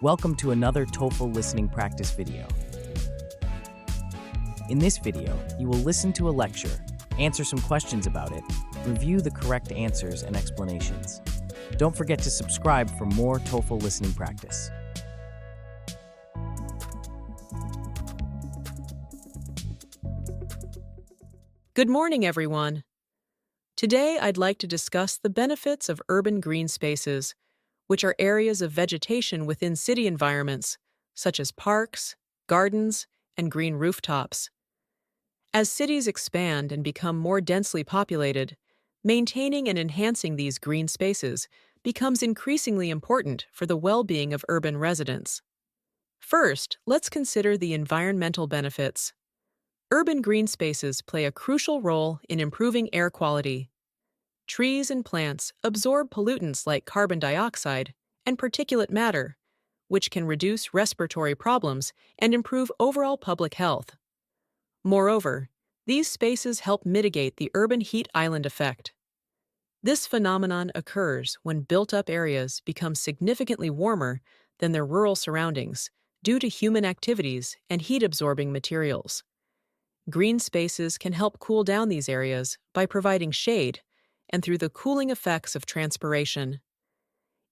Welcome to another TOEFL listening practice video. In this video, you will listen to a lecture, answer some questions about it, review the correct answers and explanations. Don't forget to subscribe for more TOEFL listening practice. Good morning, everyone. Today, I'd like to discuss the benefits of urban green spaces, which are areas of vegetation within city environments, such as parks, gardens, and green rooftops. As cities expand and become more densely populated, maintaining and enhancing these green spaces becomes increasingly important for the well-being of urban residents. First, let's consider the environmental benefits. Urban green spaces play a crucial role in improving air quality. Trees and plants absorb pollutants like carbon dioxide and particulate matter, which can reduce respiratory problems and improve overall public health. Moreover, these spaces help mitigate the urban heat island effect. This phenomenon occurs when built-up areas become significantly warmer than their rural surroundings due to human activities and heat-absorbing materials. Green spaces can help cool down these areas by providing shade and through the cooling effects of transpiration.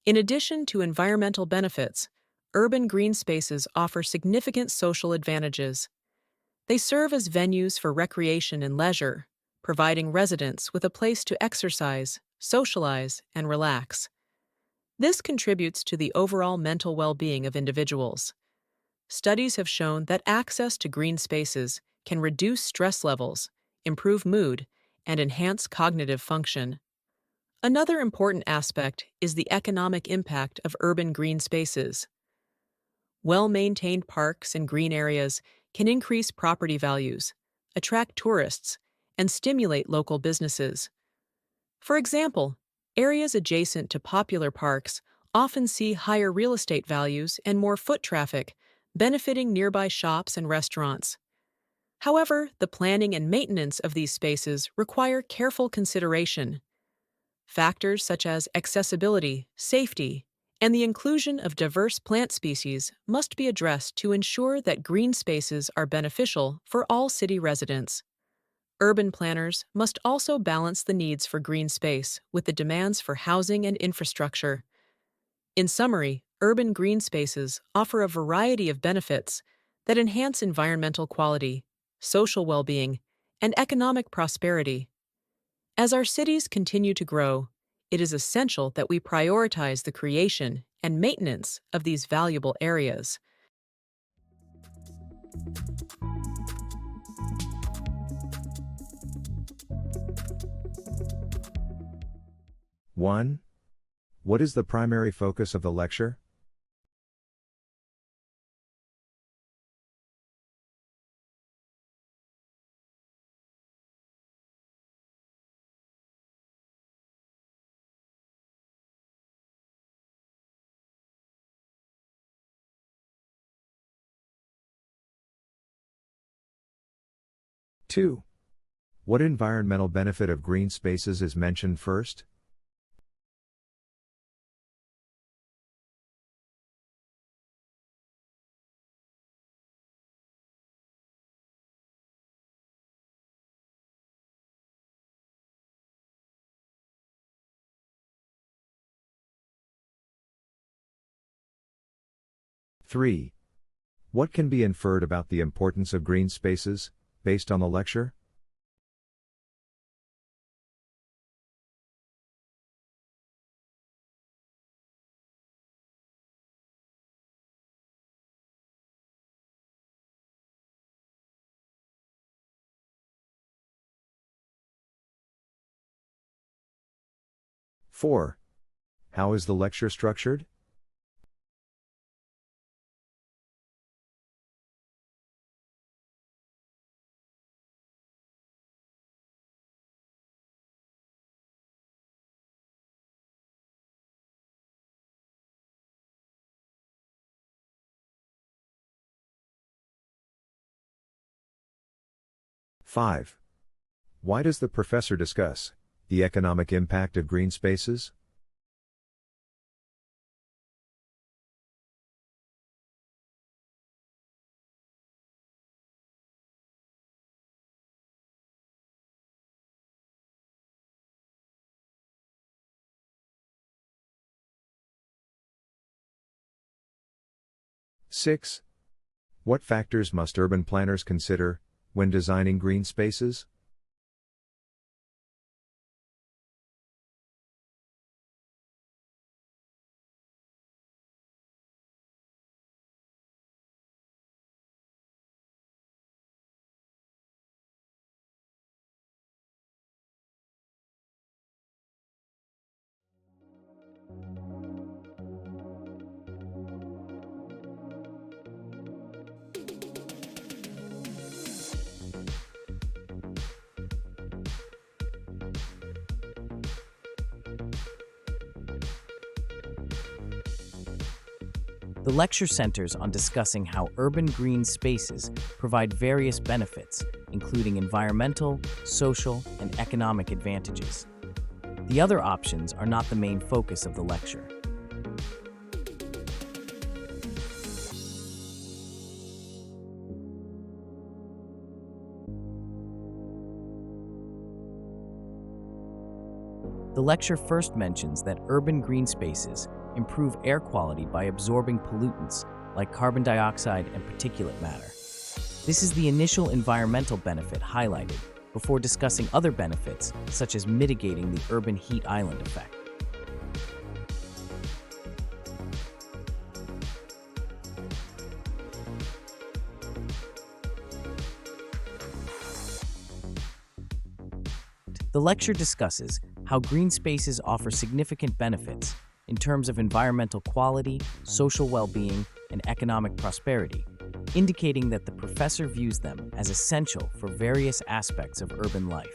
In addition to environmental benefits, urban green spaces offer significant social advantages. They serve as venues for recreation and leisure, providing residents with a place to exercise, socialize, and relax. This contributes to the overall mental well-being of individuals. Studies have shown that access to green spaces can reduce stress levels, improve mood, and enhance cognitive function. Another important aspect is the economic impact of urban green spaces. Well-maintained parks and green areas can increase property values, attract tourists, and stimulate local businesses. For example, areas adjacent to popular parks often see higher real estate values and more foot traffic, benefiting nearby shops and restaurants. However, the planning and maintenance of these spaces require careful consideration. Factors such as accessibility, safety, and the inclusion of diverse plant species must be addressed to ensure that green spaces are beneficial for all city residents. Urban planners must also balance the needs for green space with the demands for housing and infrastructure. In summary, urban green spaces offer a variety of benefits that enhance environmental quality, social well-being, and economic prosperity. As our cities continue to grow, it is essential that we prioritize the creation and maintenance of these valuable areas. One. What is the primary focus of the lecture? Two. What environmental benefit of green spaces is mentioned first? Three. What can be inferred about the importance of green spaces, based on the lecture? Four. How is the lecture structured? Five. Why does the professor discuss the economic impact of green spaces? 6. What factors must urban planners consider when designing green spaces? The lecture centers on discussing how urban green spaces provide various benefits, including environmental, social, and economic advantages. The other options are not the main focus of the lecture. The lecture first mentions that urban green spaces improve air quality by absorbing pollutants like carbon dioxide and particulate matter. This is the initial environmental benefit highlighted before discussing other benefits such as mitigating the urban heat island effect. The lecture discusses how green spaces offer significant benefits in terms of environmental quality, social well-being, and economic prosperity, indicating that the professor views them as essential for various aspects of urban life.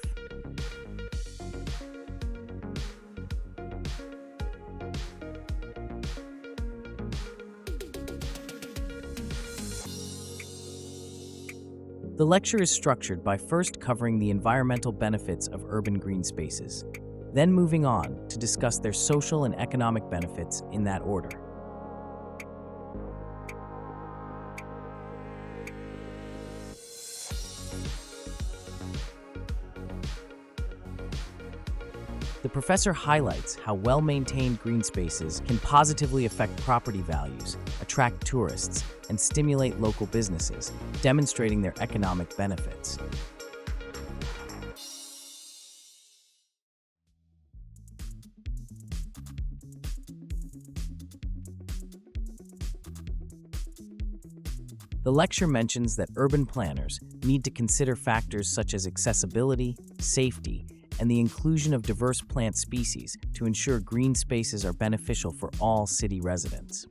The lecture is structured by first covering the environmental benefits of urban green spaces, then moving on to discuss their social and economic benefits in that order. The professor highlights how well-maintained green spaces can positively affect property values, attract tourists, and stimulate local businesses, demonstrating their economic benefits. The lecture mentions that urban planners need to consider factors such as accessibility, safety, and the inclusion of diverse plant species to ensure green spaces are beneficial for all city residents.